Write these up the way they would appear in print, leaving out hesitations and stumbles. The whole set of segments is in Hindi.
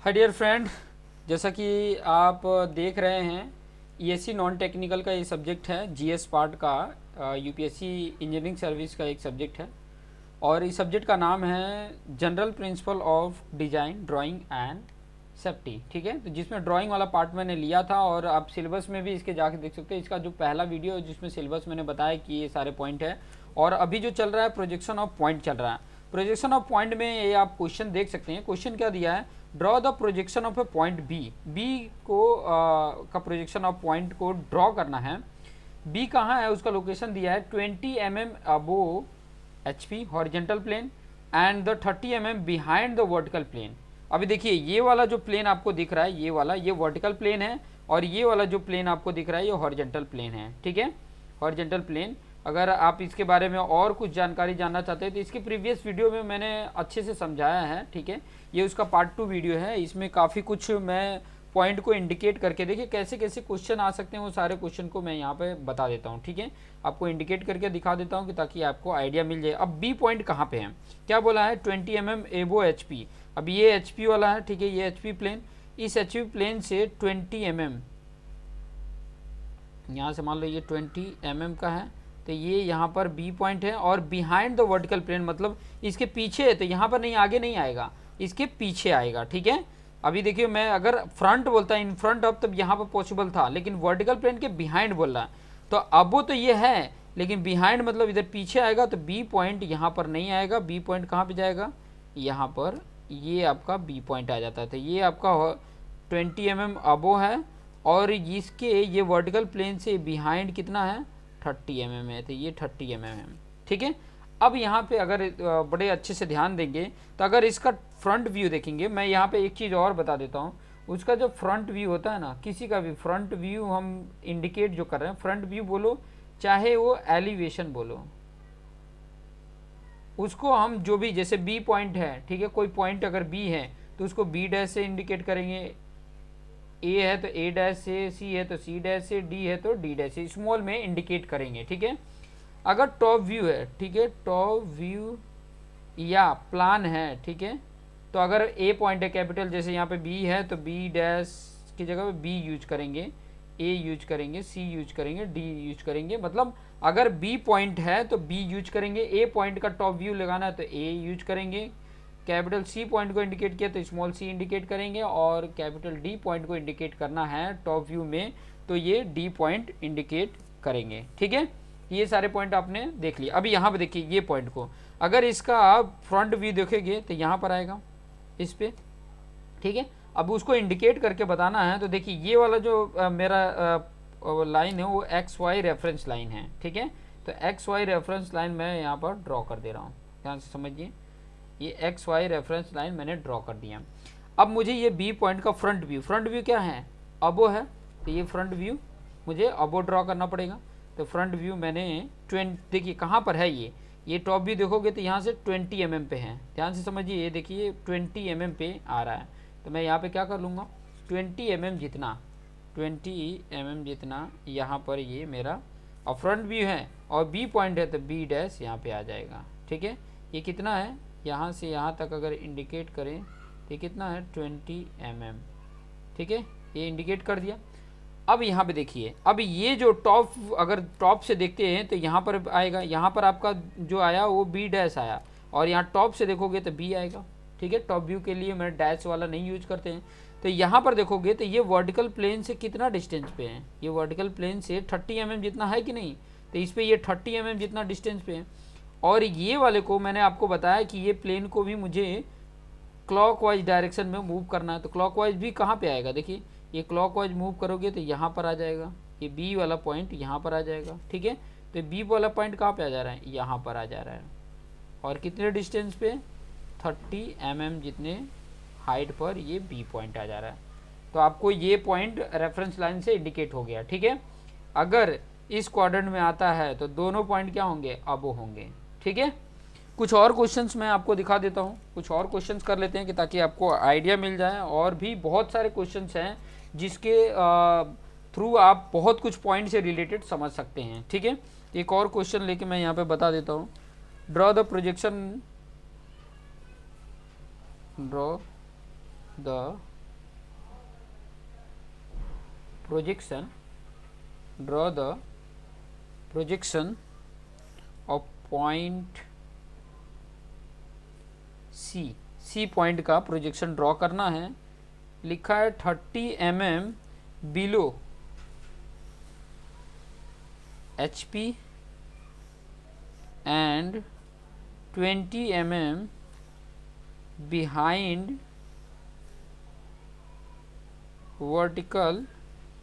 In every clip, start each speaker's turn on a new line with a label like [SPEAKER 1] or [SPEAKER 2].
[SPEAKER 1] हाय डियर फ्रेंड, जैसा कि आप देख रहे हैं ईएससी नॉन टेक्निकल का ये सब्जेक्ट है, जीएस पार्ट का यूपीएससी इंजीनियरिंग सर्विस का एक सब्जेक्ट है। और इस सब्जेक्ट का नाम है general principle of design drawing and safety. ठीक है, तो जिसमें ड्राइंग वाला पार्ट मैंने लिया था और आप सिलेबस में भी इसके जाके देख सकते हैं। इसका जो पहला वीडियो है जिसमें सिलेबस मैंने बताया कि ये सारे पॉइंट है। और अभी जो चल रहा है प्रोजेक्शन ऑफ पॉइंट चल रहा है। प्रोजेक्शन ऑफ पॉइंट में ये आप क्वेश्चन देख सकते हैं। क्वेश्चन क्या दिया है, draw the projection of a point B. B को का प्रोजेक्शन ऑफ पॉइंट को ड्रॉ करना है। बी कहाँ है, उसका लोकेशन दिया है 20 mm above HP horizontal plane and the 30 mm behind the vertical plane. अभी देखिए ये वाला जो प्लेन आपको दिख रहा है, ये वाला ये वर्टिकल प्लेन है और ये वाला जो प्लेन आपको दिख रहा है ये हॉरिजेंटल प्लेन है। ठीक है, हॉरिजेंटल प्लेन। अगर आप इसके बारे में और कुछ जानकारी जानना चाहते हैं तो इसके प्रीवियस वीडियो में मैंने अच्छे से समझाया है। ठीक है, ये उसका पार्ट 2 वीडियो है। इसमें काफ़ी कुछ मैं पॉइंट को इंडिकेट करके, देखिए कैसे कैसे क्वेश्चन आ सकते हैं, वो सारे क्वेश्चन को मैं यहाँ पे बता देता हूँ। ठीक है, आपको इंडिकेट करके दिखा देता हूँ कि ताकि आपको आइडिया मिल जाए। अब बी पॉइंट कहाँ पे है, क्या बोला है 20 mm एबो HP। अब ये HP वाला है, ठीक है, ये HP प्लेन। इस HP प्लेन से 20 mm, यहाँ से मान लो ये 20 mm का है, तो ये यहाँ पर बी पॉइंट है। और बिहाइंड द वर्टिकल प्लेन मतलब इसके पीछे है, तो यहाँ पर नहीं, आगे नहीं आएगा, इसके पीछे आएगा। ठीक है, अभी देखिए मैं अगर फ्रंट बोलता इन फ्रंट ऑफ तब यहाँ पर पॉसिबल था, लेकिन वर्टिकल प्लेन के बिहाइंड बोल रहा है। तो अब वो तो ये है, लेकिन बिहाइंड मतलब इधर पीछे आएगा, तो बी पॉइंट यहाँ पर नहीं आएगा। बी पॉइंट कहाँ पे जाएगा, यहाँ पर, ये आपका बी पॉइंट आ जाता है। तो ये आपका 20 mm अबो है और इसके ये वर्टिकल प्लेन से बिहाइंड कितना है 30 mm है, तो ये 30 mm है। ठीक है, अब यहाँ पे अगर बड़े अच्छे से ध्यान देंगे तो अगर इसका फ्रंट व्यू देखेंगे, मैं यहाँ पे एक चीज़ और बता देता हूँ। उसका जो फ्रंट व्यू होता है ना, किसी का भी फ्रंट व्यू हम इंडिकेट जो कर रहे हैं, फ्रंट व्यू बोलो चाहे वो एलिवेशन बोलो, उसको हम जो भी, जैसे बी पॉइंट है, ठीक है, कोई पॉइंट अगर बी है तो उसको बी डैश से इंडिकेट करेंगे, ए है तो ए डैश से, सी है तो सी डैश से, डी है तो डी डैश से, स्मॉल में इंडिकेट करेंगे। ठीक है, अगर टॉप व्यू है, ठीक है, टॉप व्यू या प्लान है, ठीक है, तो अगर ए पॉइंट है कैपिटल, जैसे यहाँ पे बी है तो बी डैश की जगह पे बी यूज करेंगे, ए यूज करेंगे, सी यूज करेंगे, डी यूज करेंगे। मतलब अगर बी पॉइंट है तो बी यूज करेंगे, ए पॉइंट का टॉप व्यू लगाना है तो ए यूज करेंगे, कैपिटल सी पॉइंट को इंडिकेट किया तो स्मॉल सी इंडिकेट करेंगे, और कैपिटल डी पॉइंट को इंडिकेट करना है टॉप व्यू में तो ये डी पॉइंट इंडिकेट करेंगे। ठीक है, ये सारे पॉइंट आपने देख लिए। अभी यहाँ पे देखिए ये पॉइंट को अगर इसका आप फ्रंट व्यू देखेंगे तो यहाँ पर आएगा इस पे। ठीक है, अब उसको इंडिकेट करके बताना है तो देखिए ये वाला जो मेरा लाइन है वो एक्स वाई रेफरेंस लाइन है। ठीक है, तो एक्स वाई रेफरेंस लाइन मैं यहाँ पर ड्रॉ कर दे रहा हूँ, ध्यान से समझिए। ये एक्स वाई रेफरेंस लाइन मैंने ड्रॉ कर दिया। अब मुझे ये बी पॉइंट का फ्रंट व्यू क्या है, अबो है, तो ये फ्रंट व्यू मुझे अबो ड्रॉ करना पड़ेगा। तो फ्रंट व्यू मैंने 20, देखिए कहाँ पर है ये टॉप व्यू देखोगे तो यहाँ से 20 mm पे है, ध्यान से समझिए। ये देखिए 20 mm पे आ रहा है, तो मैं यहाँ पे क्या कर लूँगा 20 mm जितना, 20 mm जितना यहाँ पर ये मेरा और फ्रंट व्यू है और बी पॉइंट है तो बी डैश यहाँ पे आ जाएगा। ठीक है, ये कितना है, यहाँ से यहाँ तक अगर इंडिकेट करें तो ये कितना है 20 mm। ठीक है, ये इंडिकेट कर दिया। अब यहाँ पे देखिए, अब ये जो टॉप, अगर टॉप से देखते हैं तो यहाँ पर आएगा, यहाँ पर आपका जो आया वो बी डैश आया, और यहाँ टॉप से देखोगे तो बी आएगा। ठीक है, टॉप व्यू के लिए मैंने डैश वाला नहीं यूज करते हैं। तो यहाँ पर देखोगे तो ये वर्टिकल प्लेन से कितना डिस्टेंस पे है, ये वर्टिकल प्लेन से 30 mm जितना है कि नहीं, तो इस पर ये 30 mm जितना डिस्टेंस पे है। और ये वाले को मैंने आपको बताया कि ये प्लेन को भी मुझे क्लॉकवाइज डायरेक्शन में मूव करना है, तो क्लॉकवाइज भी कहाँ पे आएगा, देखिए ये क्लॉकवाइज मूव करोगे तो यहाँ पर आ जाएगा, ये बी वाला पॉइंट यहाँ पर आ जाएगा। ठीक है, तो बी वाला पॉइंट कहाँ पे आ जा रहा है, यहाँ पर आ जा रहा है, और कितने डिस्टेंस पे 30 mm जितने हाइट पर ये बी पॉइंट आ जा रहा है। तो आपको ये पॉइंट रेफरेंस लाइन से इंडिकेट हो गया। ठीक है, अगर इस क्वाड्रेंट में आता है तो दोनों पॉइंट क्या होंगे, अबो होंगे। ठीक है, कुछ और क्वेश्चंस मैं आपको दिखा देता हूँ, कुछ और क्वेश्चंस कर लेते हैं कि ताकि आपको आइडिया मिल जाए। और भी बहुत सारे क्वेश्चंस हैं जिसके थ्रू आप बहुत कुछ पॉइंट से रिलेटेड समझ सकते हैं। ठीक है, एक और क्वेश्चन लेके मैं यहाँ पे बता देता हूँ। Draw the projection projection, draw the projection of point C point का प्रोजेक्शन ड्रॉ करना है। लिखा है 30 mm below HP and 20 mm behind vertical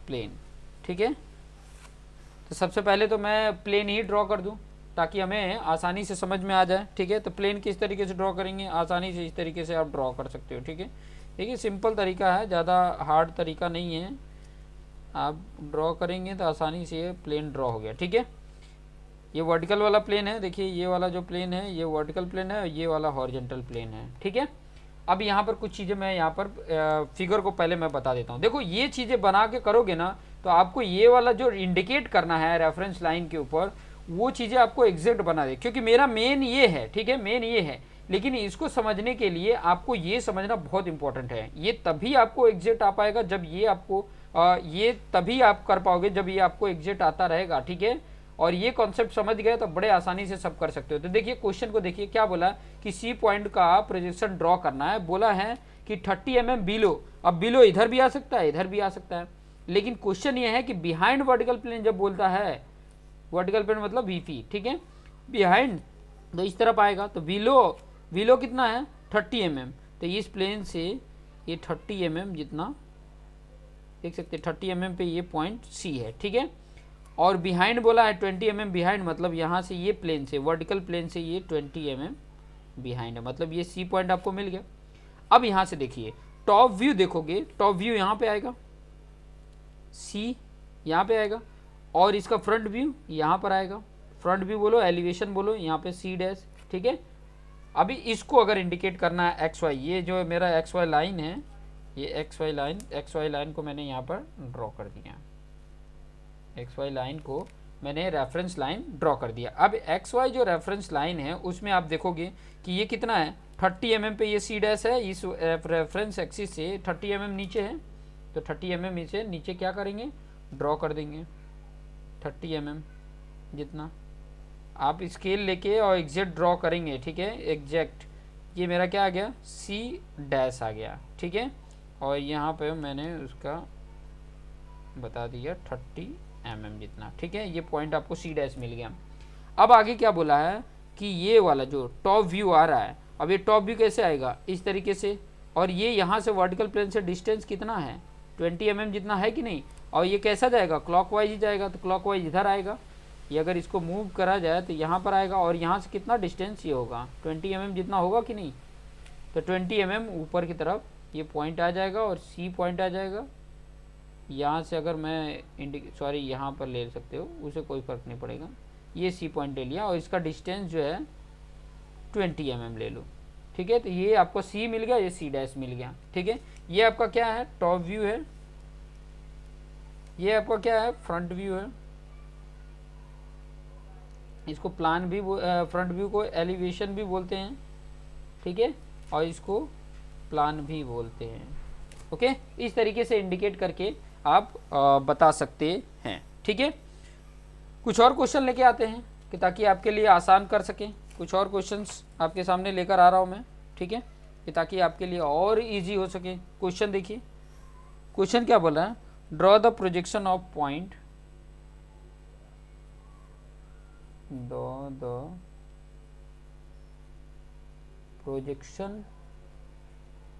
[SPEAKER 1] plane. ठीक है, तो सबसे पहले तो मैं प्लेन ही ड्रॉ कर दूं ताकि हमें आसानी से समझ में आ जाए। ठीक है, तो प्लेन किस तरीके से ड्रॉ करेंगे, आसानी से इस तरीके से आप ड्रॉ कर सकते हो। ठीक है, देखिए सिंपल तरीका है, ज़्यादा हार्ड तरीका नहीं है। आप ड्रॉ करेंगे तो आसानी से ये प्लेन ड्रॉ हो गया। ठीक है, ये वर्टिकल वाला प्लेन है, देखिए ये वाला जो प्लेन है ये वर्टिकल प्लेन है और ये वाला हॉरिजॉन्टल प्लेन है। ठीक है, अब यहाँ पर कुछ चीज़ें मैं यहाँ पर फिगर को पहले मैं बता देता हूँ। देखो ये चीज़ें बना के करोगे ना तो आपको ये वाला जो इंडिकेट करना है रेफरेंस लाइन के ऊपर वो चीज़ें आपको एग्जैक्ट बना दे, क्योंकि मेरा मेन ये है। ठीक है, मेन ये है, लेकिन इसको समझने के लिए आपको ये समझना बहुत इंपॉर्टेंट है। ये तभी आपको एग्जैक्ट आ पाएगा जब ये आपको ये तभी आप कर पाओगे जब ये आपको एग्जैक्ट आता रहेगा। ठीक है, और ये कॉन्सेप्ट समझ गए तो बड़े आसानी से सब कर सकते हो। तो देखिए क्वेश्चन को देखिए, क्या बोला कि सी पॉइंट का प्रोजेक्शन ड्रॉ करना है। बोला है कि 30 mm बिलो। अब बिलो इधर भी आ सकता है, इधर भी आ सकता है, लेकिन क्वेश्चन ये है कि बिहाइंड वर्टिकल प्लेन जब बोलता है, वर्टिकल प्लेन मतलब वीपी। ठीक है, बिहाइंड तो इस तरफ आएगा, तो बिलो कितना है 30 mm, तो इस प्लेन से ये 30 mm जितना देख सकते हैं 30 mm पे ये पॉइंट सी है। ठीक है, और बिहाइंड बोला है 20 mm बिहाइंड, मतलब यहाँ से ये प्लेन से वर्टिकल प्लेन से ये 20 mm बिहाइंड है, मतलब ये सी पॉइंट आपको मिल गया। अब यहाँ से देखिए टॉप व्यू देखोगे, टॉप व्यू यहाँ पे आएगा, सी यहाँ पे आएगा, और इसका फ्रंट व्यू यहाँ पर आएगा। फ्रंट व्यू बोलो, एलिवेशन बोलो, यहाँ पे सी डैश। ठीक है, अभी इसको अगर इंडिकेट करना है एक्स वाई, ये जो मेरा एक्स वाई लाइन है, ये एक्स वाई लाइन को मैंने यहाँ पर ड्रॉ कर दिया। एक्स वाई लाइन को मैंने रेफरेंस लाइन ड्रॉ कर दिया। अब एक्स वाई जो रेफरेंस लाइन है उसमें आप देखोगे कि ये कितना है 30 mm पे ये सी डैश है। इस रेफरेंस एक्सिस से 30 mm नीचे है, तो 30 mm से नीचे क्या करेंगे, ड्रॉ कर देंगे 30 mm जितना। आप स्केल लेके और एग्जैक्ट ड्रॉ करेंगे। ठीक है, एग्जैक्ट ये मेरा क्या आ गया, सी डैश आ गया। ठीक है, और यहाँ पे मैंने उसका बता दिया 30 mm जितना। ठीक है, ये पॉइंट आपको सी डैश मिल गया। अब आगे क्या बोला है कि ये वाला जो टॉप व्यू आ रहा है, अब ये टॉप व्यू कैसे आएगा, इस तरीके से, और ये यहाँ से वर्टिकल प्लेन से डिस्टेंस कितना है 20 mm जितना है कि नहीं, और ये कैसा जाएगा, क्लॉकवाइज ही जाएगा, तो क्लॉकवाइज इधर आएगा। ये अगर इसको मूव करा जाए तो यहाँ पर आएगा, और यहाँ से कितना डिस्टेंस ये होगा 20 mm जितना होगा कि नहीं, तो 20 mm ऊपर की तरफ ये पॉइंट आ जाएगा और सी पॉइंट आ जाएगा। यहाँ से अगर मैं यहाँ पर ले सकते हो, उसे कोई फ़र्क नहीं पड़ेगा। ये सी पॉइंट ले लिया और इसका डिस्टेंस जो है 20 mm ले लो। ठीक है, तो ये आपको सी मिल गया, ये सी डैश मिल गया। ठीक है, ये आपका क्या है, टॉप व्यू है, ये आपका क्या है, फ्रंट व्यू है। इसको प्लान भी फ्रंट व्यू को एलिवेशन भी बोलते हैं। ठीक है, और इसको प्लान भी बोलते हैं। ओके, इस तरीके से इंडिकेट करके आप बता सकते हैं। ठीक है, कुछ और क्वेश्चन लेके आते हैं कि ताकि आपके लिए आसान कर सकें। कुछ और क्वेश्चंस आपके सामने लेकर आ रहा हूं मैं। ठीक है, कि ताकि आपके लिए और इजी हो सके। क्वेश्चन देखिए, क्वेश्चन क्या बोला है, draw the projection of point, draw the projection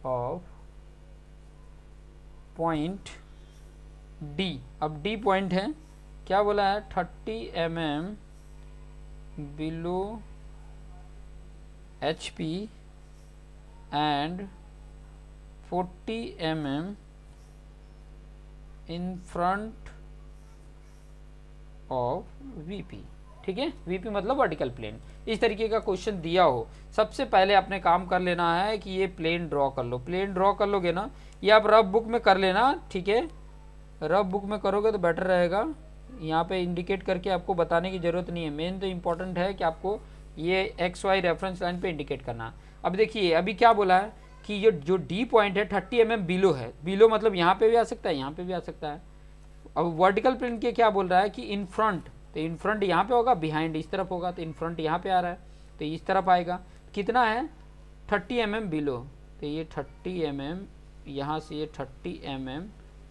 [SPEAKER 1] of point D. अब डी पॉइंट है, क्या बोला है 30 mm below HP and 40 mm in front of VP। ठीक है, VP मतलब वर्टिकल प्लेन। इस तरीके का क्वेश्चन दिया हो, सबसे पहले आपने काम कर लेना है कि ये प्लेन ड्रॉ कर लो। प्लेन ड्रॉ कर लोगे ना, ये आप रफ बुक में कर लेना। ठीक है, रफ बुक में करोगे तो बेटर रहेगा। यहाँ पे इंडिकेट करके आपको बताने की ज़रूरत नहीं है। मेन तो इम्पोर्टेंट है कि आपको ये XY रेफरेंस लाइन पे इंडिकेट करना। अब देखिए अभी क्या बोला है कि ये जो डी पॉइंट है 30 mm बिलो है। बिलो मतलब यहाँ पे भी आ सकता है, यहाँ पे भी आ सकता है। अब वर्टिकल प्लेन के क्या बोल रहा है कि इन फ्रंट, तो इन फ्रंट यहाँ पे होगा, बिहाइंड इस तरफ होगा, तो इन फ्रंट यहाँ पे आ रहा है तो इस तरफ आएगा। कितना है 30 mm बिलो, तो ये 30 mm, यहाँ से ये 30 mm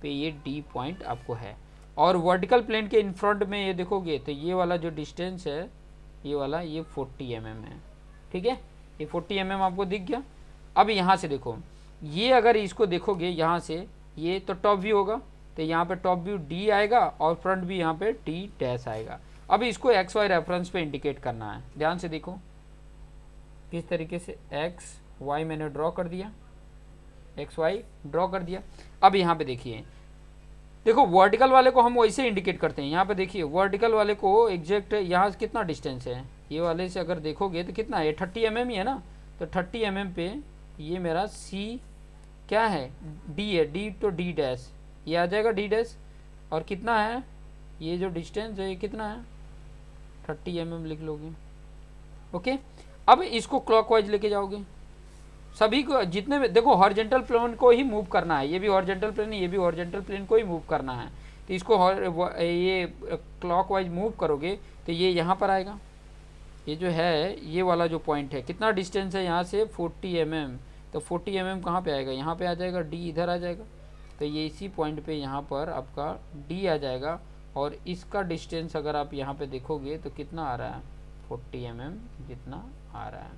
[SPEAKER 1] पे ये डी पॉइंट आपको है। और वर्टिकल प्लेन के इन फ्रंट में ये देखोगे तो ये वाला जो डिस्टेंस है ये वाला ये 40 mm है, ठीक है, ये 40 mm आपको दिख गया। अब यहाँ से देखो, ये अगर इसको देखोगे यहाँ से, ये तो टॉप व्यू होगा, तो यहाँ पे टॉप व्यू डी आएगा और फ्रंट भी यहाँ पे डी डैश आएगा। अब इसको एक्स वाई रेफरेंस पे इंडिकेट करना है, ध्यान से देखो किस तरीके से एक्स वाई मैंने ड्रॉ कर दिया, एक्स वाई ड्रॉ कर दिया। अब यहाँ पे देखिए, देखो वर्टिकल वाले को हम वैसे इंडिकेट करते हैं। यहाँ पे देखिए वर्टिकल वाले को एग्जैक्ट यहाँ से कितना डिस्टेंस है, ये वाले से अगर देखोगे तो कितना है, 30 mm ही है ना, तो 30 mm पे ये मेरा सी क्या है, डी है, डी तो डी डैश ये आ जाएगा डी डैश, और कितना है ये जो डिस्टेंस है ये कितना है 30 mm लिख लोगे, ओके। अब इसको क्लॉकवाइज लेके जाओगे, सभी को जितने में देखो हॉरिजॉन्टल प्लेन को ही मूव करना है, ये भी हॉरिजॉन्टल प्लेन है, ये भी हॉरिजॉन्टल प्लेन को ही मूव करना है, तो इसको ये क्लॉकवाइज मूव करोगे तो ये यहाँ पर आएगा, ये जो है ये वाला जो पॉइंट है, कितना डिस्टेंस है यहाँ से 40 mm, तो 40 mm कहाँ पे आएगा, यहाँ पे आ जाएगा, डी इधर आ जाएगा, तो ये इसी पॉइंट पे यहाँ पर आपका डी आ जाएगा। और इसका डिस्टेंस अगर आप यहाँ पे देखोगे तो कितना आ रहा है 40 mm जितना आ रहा है,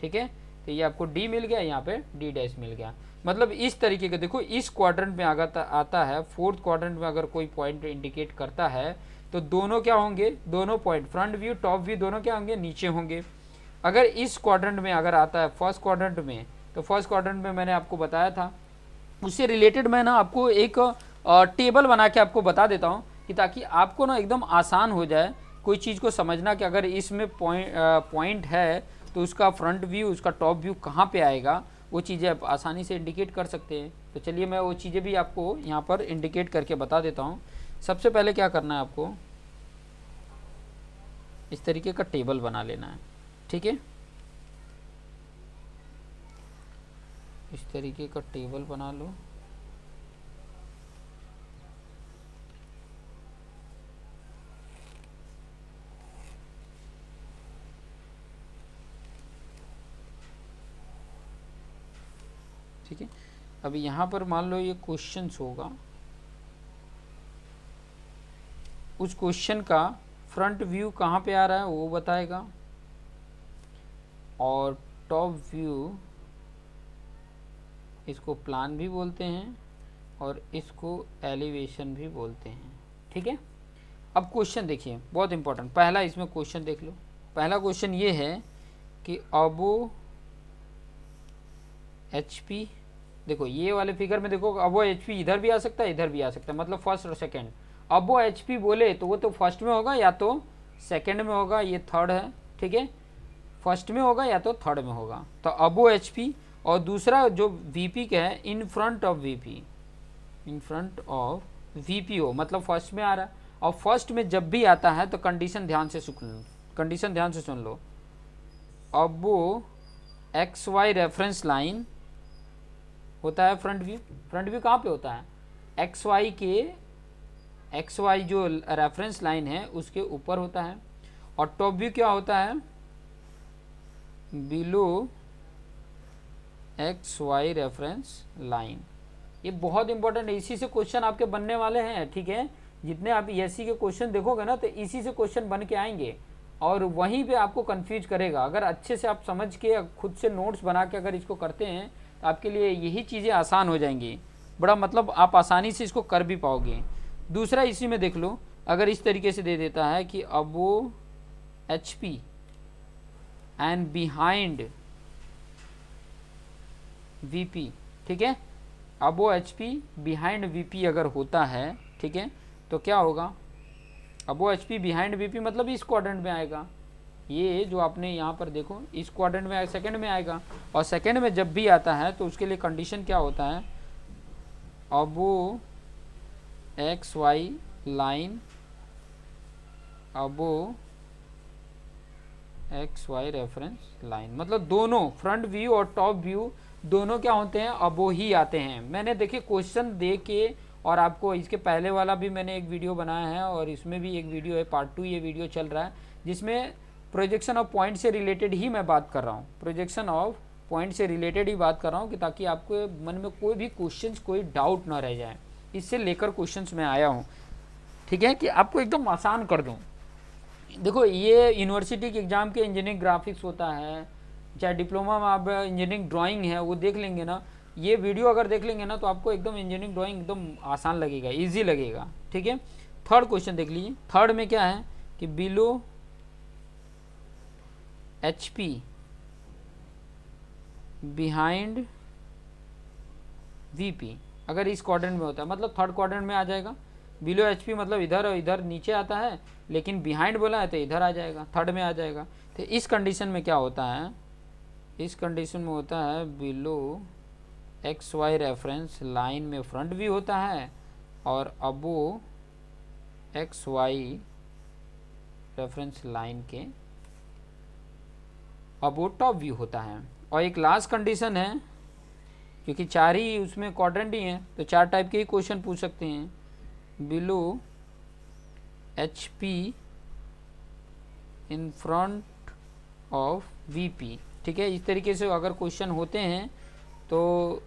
[SPEAKER 1] ठीक है, तो ये आपको डी मिल गया, यहाँ पे डी डैश मिल गया। मतलब इस तरीके का देखो, इस क्वाड्रेंट में आता है, फोर्थ क्वाड्रेंट में अगर कोई पॉइंट इंडिकेट करता है तो दोनों क्या होंगे, दोनों point front view top view दोनों क्या होंगे, नीचे होंगे। अगर इस क्वाड्रेंट में अगर आता है फर्स्ट क्वाड्रेंट में, तो फर्स्ट क्वाड्रेंट में मैंने आपको बताया था, उससे रिलेटेड मैं ना आपको एक टेबल बना के आपको बता देता हूँ कि ताकि आपको ना एकदम आसान हो जाए कोई चीज़ को समझना कि अगर इसमें पॉइंट है तो उसका फ्रंट व्यू उसका टॉप व्यू कहाँ पे आएगा, वो चीज़ें आप आसानी से इंडिकेट कर सकते हैं। तो चलिए मैं वो चीज़ें भी आपको यहाँ पर इंडिकेट करके बता देता हूँ। सबसे पहले क्या करना है, आपको इस तरीके का टेबल बना लेना है, ठीक है, इस तरीके का टेबल बना लो। ठीक है, अभी यहाँ पर मान लो ये क्वेश्चंस होगा, उस क्वेश्चन का फ्रंट व्यू कहाँ पे आ रहा है वो बताएगा, और टॉप व्यू इसको प्लान भी बोलते हैं और इसको एलिवेशन भी बोलते हैं, ठीक है। अब क्वेश्चन देखिए बहुत इंपॉर्टेंट, पहला इसमें क्वेश्चन देख लो। पहला क्वेश्चन ये है कि अबो HP, देखो ये वाले फिगर में देखो अबो HP इधर भी आ सकता है इधर भी आ सकता है, मतलब फर्स्ट और सेकंड। अबो HP बोले तो वो तो फर्स्ट में होगा या तो सेकंड में होगा, ये थर्ड है, ठीक है, फर्स्ट में होगा या तो थर्ड में होगा, तो अबो HP। और दूसरा जो VP का है in front of VP, in front of VP हो, मतलब फर्स्ट में आ रहा है। और फर्स्ट में जब भी आता है तो कंडीशन ध्यान से सुन लो, अबो XY रेफरेंस लाइन होता है फ्रंट व्यू। फ्रंट व्यू कहाँ पे होता है, XY जो रेफरेंस लाइन है उसके ऊपर होता है। और टॉप व्यू क्या होता है, बिलो XY रेफरेंस लाइन। ये बहुत इंपॉर्टेंट है, इसी से क्वेश्चन आपके बनने वाले हैं, ठीक है। जितने आप ESE के क्वेश्चन देखोगे ना तो इसी से क्वेश्चन बन के आएंगे और वहीं पे आपको कंफ्यूज करेगा। अगर अच्छे से आप समझ के खुद से नोट्स बना के अगर इसको करते हैं तो आपके लिए यही चीज़ें आसान हो जाएंगी, बड़ा मतलब आप आसानी से इसको कर भी पाओगे। दूसरा इसी में देख लो, अगर इस तरीके से दे देता है कि अबो HP एंड बिहाइंड VP, ठीक है, अबो HP बिहाइंड VP अगर होता है, ठीक है, तो क्या होगा, अबो HP बिहाइंड VP मतलब इस क्वाड्रेंट में आएगा। ये जो आपने यहाँ पर देखो इस क्वाड्रेंट में सेकंड में आएगा, और सेकंड में जब भी आता है तो उसके लिए कंडीशन क्या होता है, अबो XY लाइन अबो XY रेफरेंस लाइन, मतलब दोनों फ्रंट व्यू और टॉप व्यू दोनों क्या होते हैं, अबो ही आते हैं। मैंने देखिए क्वेश्चन दे के और आपको इसके पहले वाला भी मैंने एक वीडियो बनाया है और इसमें भी एक वीडियो है, पार्ट 2 ये वीडियो चल रहा है, जिसमें प्रोजेक्शन ऑफ पॉइंट से रिलेटेड ही मैं बात कर रहा हूँ, प्रोजेक्शन ऑफ पॉइंट से रिलेटेड ही बात कर रहा हूँ कि ताकि आपके मन में कोई भी क्वेश्चंस, कोई डाउट ना रह जाए। इससे लेकर क्वेश्चंस में आया हूँ, ठीक है, कि आपको एकदम आसान कर दूँ। देखो ये यूनिवर्सिटी के एग्ज़ाम के इंजीनियरिंग ग्राफिक्स होता है, चाहे डिप्लोमा में आप इंजीनियरिंग ड्राइंग है वो देख लेंगे ना, ये वीडियो अगर देख लेंगे ना तो आपको एकदम इंजीनियरिंग ड्राइंग एकदम आसान लगेगा, इजी लगेगा, ठीक है। थर्ड क्वेश्चन देख लीजिए। थर्ड में क्या है कि बिलो HP बिहाइंड VP अगर इस क्वाड्रेंट में होता है, मतलब थर्ड क्वाड्रेंट में आ जाएगा। बिलो HP मतलब इधर और इधर नीचे आता है, लेकिन बिहाइंड बोला है तो इधर आ जाएगा, थर्ड में आ जाएगा। तो इस कंडीशन में क्या होता है, इस कंडीशन में होता है बिलो XY रेफरेंस लाइन में फ्रंट व्यू होता है और अबो XY रेफरेंस लाइन के अबो टॉप व्यू होता है। और एक लास्ट कंडीशन है, क्योंकि 4 ही उसमें क्वाड्रेंट ही हैं तो 4 टाइप के ही क्वेश्चन पूछ सकते हैं। Below HP in front of VP, ठीक है। इस तरीके से अगर क्वेश्चन होते हैं तो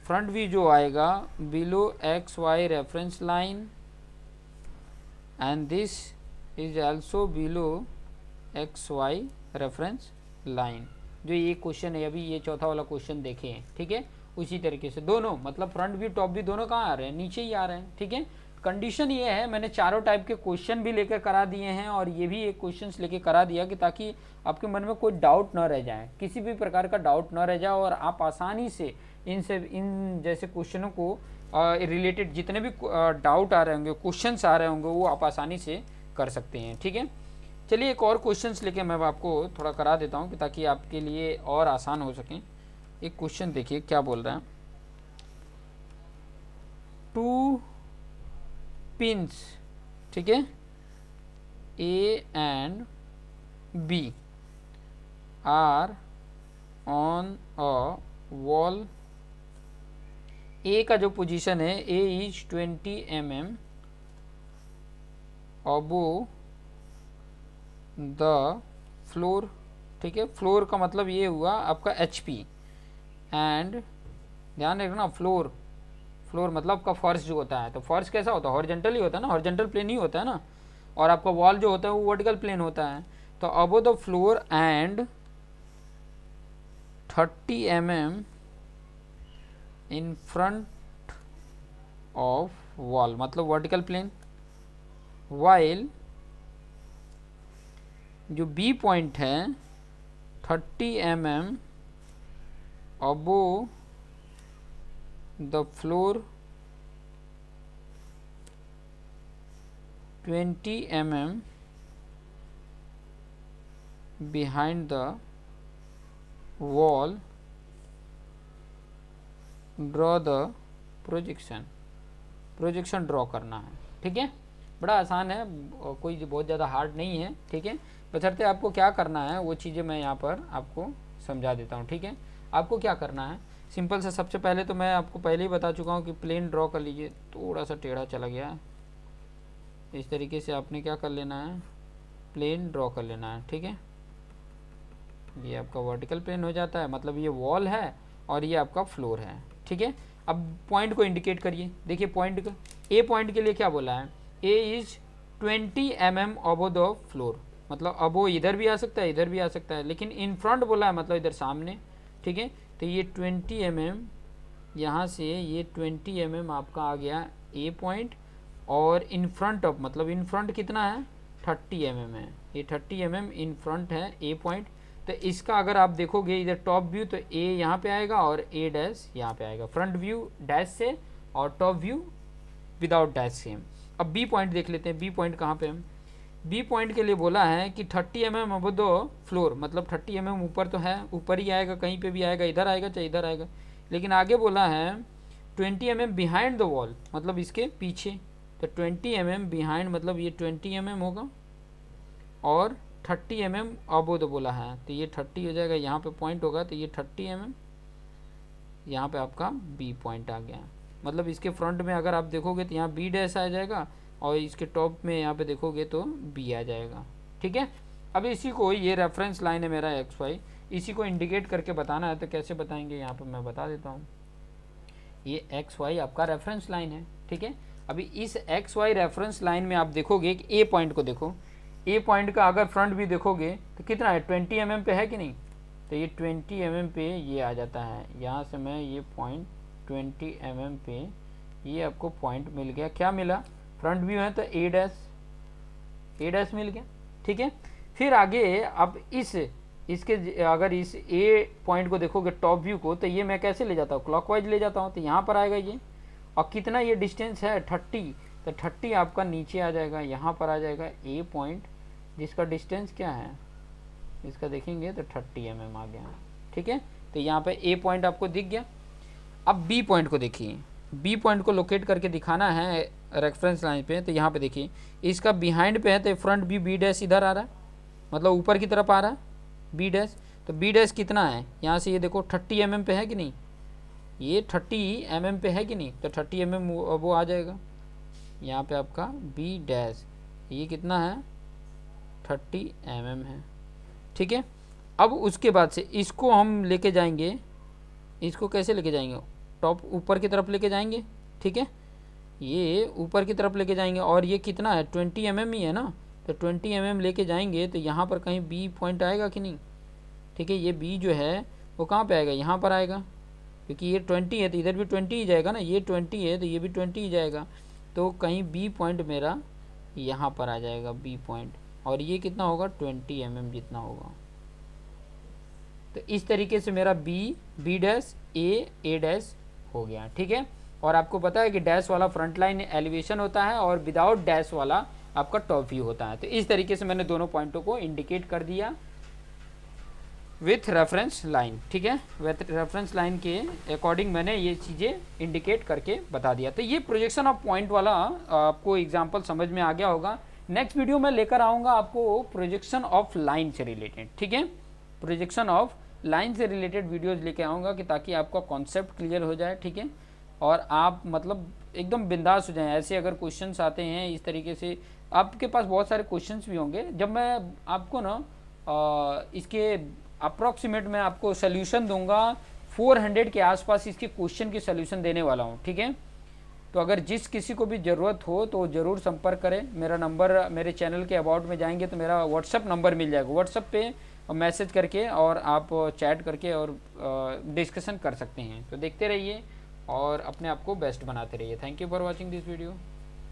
[SPEAKER 1] फ्रंट व्यू जो आएगा below XY reference line and this is also below XY reference line. जो ये क्वेश्चन है, अभी ये चौथा वाला क्वेश्चन देखे हैं, ठीक है। उसी तरीके से दोनों, मतलब फ्रंट व्यू टॉप व्यू दोनों कहाँ आ रहे हैं, नीचे ही आ रहे हैं, ठीक है। कंडीशन ये है, मैंने चारों टाइप के क्वेश्चन भी लेकर करा दिए हैं और ये भी एक क्वेश्चंस लेके करा दिया कि ताकि आपके मन में कोई डाउट ना रह जाए, किसी भी प्रकार का डाउट ना रह जाए और आप आसानी से इन जैसे क्वेश्चनों को रिलेटेड जितने भी डाउट आ रहे होंगे, क्वेश्चंस आ रहे होंगे, वो आप आसानी से कर सकते हैं, ठीक है। चलिए एक और क्वेश्चंस लेके मैं आपको थोड़ा करा देता हूँ कि ताकि आपके लिए और आसान हो सके। एक क्वेश्चन देखिए क्या बोल रहा है, 2 पिंस, ठीक है, A and B are on a wall. A का जो पोजीशन है, A is 20 mm above the floor, ठीक है। फ्लोर का मतलब ये हुआ आपका HP एंड ध्यान रखना फ्लोर, फ्लोर मतलब आपका फर्श जो होता है, तो फर्श कैसा होता है, हॉरिजॉन्टल ही होता है ना, हॉरिजॉन्टल प्लेन ही होता है ना, और आपका वॉल जो होता है वो वर्टिकल प्लेन होता है। तो अबो the floor and 30 mm in front of wall मतलब वर्टिकल प्लेन, वाइल जो B पॉइंट है 30 mm above the floor 20 mm behind the wall, draw the projection, projection draw करना है, ठीक है। बड़ा आसान है, कोई बहुत ज़्यादा हार्ड नहीं है, ठीक है। बशर्ते आपको क्या करना है वो चीज़ें मैं यहाँ पर आपको समझा देता हूँ, ठीक है। आपको क्या करना है, सिंपल से सबसे पहले तो मैं आपको पहले ही बता चुका हूँ कि प्लेन ड्रॉ कर लीजिए। थोड़ा सा टेढ़ा चला गया है, इस तरीके से आपने क्या कर लेना है, प्लेन ड्रॉ कर लेना है, ठीक है। ये आपका वर्टिकल प्लेन हो जाता है, मतलब ये वॉल है और ये आपका फ्लोर है, ठीक है। अब पॉइंट को इंडिकेट करिए, देखिए पॉइंट का A पॉइंट के लिए क्या बोला है, A is 20 mm above the floor, मतलब अबो इधर भी आ सकता है, इधर भी आ सकता है, लेकिन इन फ्रंट बोला है मतलब इधर सामने, ठीक है। तो ये 20 mm यहाँ से ये 20 mm आपका आ गया A पॉइंट, और इन फ्रंट ऑफ मतलब इन फ्रंट कितना है 30 mm है, ये 30 mm इन फ्रंट है A पॉइंट। तो इसका अगर आप देखोगे इधर टॉप व्यू तो A यहाँ पे आएगा और A डैश यहाँ पे आएगा, फ्रंट व्यू डैश से और टॉप व्यू विदाउट डैश से। अब B पॉइंट देख लेते हैं, B पॉइंट कहाँ पे है। B पॉइंट के लिए बोला है कि 30 mm अबव द फ्लोर, मतलब 30 mm ऊपर तो है, ऊपर ही आएगा, कहीं पे भी आएगा, इधर आएगा चाहे इधर आएगा, लेकिन आगे बोला है 20 mm बिहाइंड द वॉल, मतलब इसके पीछे। तो 20 mm बिहाइंड मतलब ये 20 mm होगा और 30 mm अबव द बोला है, तो ये 30 हो जाएगा, यहाँ पे पॉइंट होगा तो ये 30 mm, यहाँ पे आपका B पॉइंट आ गया, मतलब इसके फ्रंट में अगर आप देखोगे तो यहाँ बी डैश आ जाएगा और इसके टॉप में यहाँ पे देखोगे तो बी आ जाएगा। ठीक है, अब इसी को, ये रेफरेंस लाइन है मेरा एक्स वाई, इसी को इंडिकेट करके बताना है। तो कैसे बताएंगे, यहाँ पे मैं बता देता हूँ। ये एक्स वाई आपका रेफरेंस लाइन है। ठीक है, अभी इस एक्स वाई रेफरेंस लाइन में आप देखोगे कि ए पॉइंट को देखो, ए पॉइंट का अगर फ्रंट भी देखोगे तो कितना है, 20 mm पे है कि नहीं। तो ये 20 mm पे ये आ जाता है। यहाँ से मैं ये पॉइंट 20 mm पे ये आपको पॉइंट मिल गया। क्या मिला, फ्रंट व्यू है तो ए डैश मिल गया। ठीक है, फिर आगे अब इसके अगर इस ए पॉइंट को देखोगे टॉप व्यू को, तो ये मैं कैसे ले जाता हूँ, क्लॉकवाइज ले जाता हूँ। तो यहाँ पर आएगा ये, और कितना ये डिस्टेंस है 30, तो 30 आपका नीचे आ जाएगा, यहाँ पर आ जाएगा ए पॉइंट, जिसका डिस्टेंस क्या है, इसका देखेंगे तो 30 mm आ गया। ठीक है, तो यहाँ पे ए पॉइंट आपको दिख गया। अब बी पॉइंट को देखिए, बी पॉइंट को लोकेट करके दिखाना है रेफरेंस लाइन पे। तो यहाँ पे देखिए, इसका बिहाइंड पे है तो फ्रंट व्यू बी डैश इधर आ रहा है, मतलब ऊपर की तरफ आ रहा है बी डैश। तो बी डैश कितना है, यहाँ से ये देखो 30 mm पे है कि नहीं, ये 30 mm पे है कि नहीं। तो 30 mm वो आ जाएगा यहाँ पे आपका बी डैश, ये कितना है 30 mm है। ठीक है, अब उसके बाद से इसको हम लेके जाएंगे, इसको कैसे लेके जाएंगे, टॉप ऊपर की तरफ लेके जाएंगे। ठीक है, ये ऊपर की तरफ लेके जाएंगे, और ये कितना है 20 mm ही है ना। तो 20 mm लेके जाएंगे तो यहाँ पर कहीं बी पॉइंट आएगा कि नहीं। ठीक है, ये बी जो है वो कहाँ पे आएगा, यहाँ पर आएगा, क्योंकि ये 20 है तो इधर भी 20 ही जाएगा ना, ये 20 है तो ये भी 20 ही जाएगा। तो कहीं बी पॉइंट मेरा यहाँ पर आ जाएगा, बी पॉइंट, और ये कितना होगा 20 mm जितना होगा। तो इस तरीके से मेरा बी डैश ए डैश हो गया। ठीक है, और आपको पता है कि डैश वाला फ्रंट लाइन एलिवेशन होता है और विदाउट डैश वाला आपका टॉप व्यू होता है। तो इस तरीके से मैंने दोनों पॉइंटों को इंडिकेट कर दिया विथ रेफरेंस लाइन। ठीक है, विथ रेफरेंस लाइन के अकॉर्डिंग मैंने ये चीज़ें इंडिकेट करके बता दिया। तो ये प्रोजेक्शन ऑफ पॉइंट वाला आपको एग्जांपल समझ में आ गया होगा। नेक्स्ट वीडियो में लेकर आऊँगा आपको प्रोजेक्शन ऑफ लाइन से रिलेटेड। ठीक है, प्रोजेक्शन ऑफ लाइन से रिलेटेड वीडियोज़ लेके आऊँगा कि ताकि आपका कॉन्सेप्ट क्लियर हो जाए। ठीक है, और आप मतलब एकदम बिंदास हो जाएं। ऐसे अगर क्वेश्चंस आते हैं इस तरीके से, आपके पास बहुत सारे क्वेश्चंस भी होंगे। जब मैं आपको ना इसके अप्रॉक्सीमेट मैं आपको सोल्यूशन दूंगा, 400 के आसपास इसके क्वेश्चन की सोल्यूशन देने वाला हूं। ठीक है, तो अगर जिस किसी को भी ज़रूरत हो तो ज़रूर संपर्क करें। मेरा नंबर, मेरे चैनल के अबाउट में जाएंगे तो मेरा व्हाट्सअप नंबर मिल जाएगा, व्हाट्सअप पे मैसेज करके और आप चैट करके और डिस्कशन कर सकते हैं। तो देखते रहिए और अपने आप को बेस्ट बनाते रहिए। Thank you for watching this video.